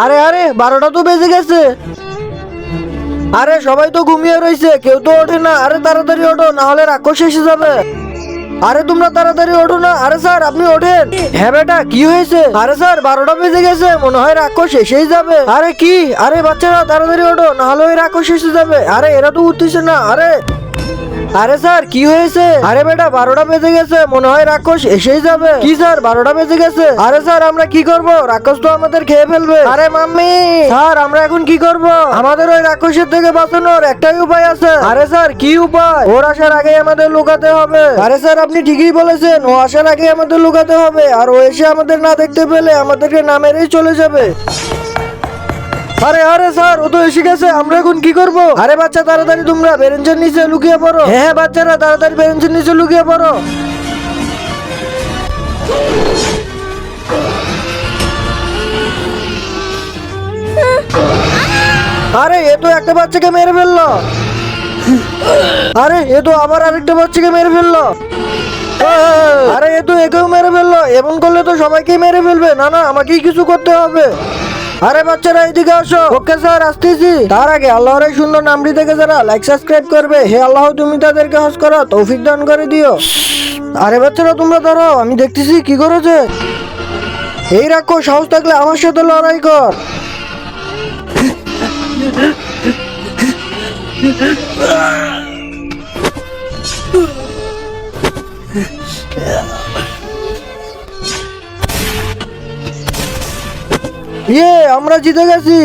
আরে আরে 12টা তো বেজে গেছে। আরে সবাই তো ঘুমিয়ে রয়েছে, কেউ তো ওঠে না। আরে তাড়াতাড়ি ওঠো, না হলে রাক্ষস এসে যাবে। আরে তোমরা তাড়াতাড়ি ওঠো না। আরে স্যার আপনি ওঠেন। হ্যাঁ বেটা, কি হয়েছে? আরে স্যার 12টা বেজে গেছে, মনে হয় রাক্ষস এসেই যাবে। আরে কি? আরে বাচ্চারা তাড়াতাড়ি ওঠো, না হলে ওই রাক্ষস এসে যাবে। আরে এরা তো উঠতেছে না। আরে আরে স্যার কি হয়েছে? আরে বেটা 12টা বেজে গেছে, মনে হয় রাক্ষস এসেই যাবে। কি স্যার 12টা বেজে গেছে? আরে স্যার আমরা কি করব? রাক্ষস তো আমাদের খেয়ে ফেলবে। আরে মাম্মি, স্যার আমরা এখন কি করব? আমাদের ওই রাক্ষসের থেকে বাঁচানোর একটাই উপায় আছে। আরে স্যার কি উপায়? ওর আসার আগে আমাদের লুকাতে হবে। আরে স্যার আপনি ঠিকই বলেছেন, ও আসার আগে আমাদের লুকাতে হবে। আর ও এসে আমাদের না দেখতে পেলে আমাদেরকে না মেরেই চলে যাবে। আরে আরে স্যার ও তো এসে গেছে, আমরা এখন কি করব? আরে বাচ্চা তাড়াতাড়ি তোমরা বেঞ্চের নিচে লুকিয়ে পড়ো। হ্যাঁ বাচ্চারা তাড়াতাড়ি বেঞ্চের নিচে লুকিয়ে পড়ো। আরে এ তো একটা বাচ্চাকে মেরে ফেললো। আরে এ তো আবার আরেকটা বাচ্চাকে মেরে ফেললো। আরে এ তো একেও মেরে ফেললো। এমন করলে তো সবাইকে মেরে ফেলবে। না না, আমাকেই কিছু করতে হবে। আরে বাচ্চারা এদিকে আসো। ওকে স্যার আসতেছি। তার আগে আল্লাহর এই সুন্দর নামটি থেকে যারা লাইক সাবস্ক্রাইব করবে, হে আল্লাহ তুমি তাদেরকে হজ করা তৌফিক দান করে দিও। আরে বাচ্চারা তোমরা দাঁড়াও, আমি দেখতেছি কি করেছে। এই রাখো, সাহস থাকলে আমার সাথে লড়াই কর। আমরা জিতে গেছি।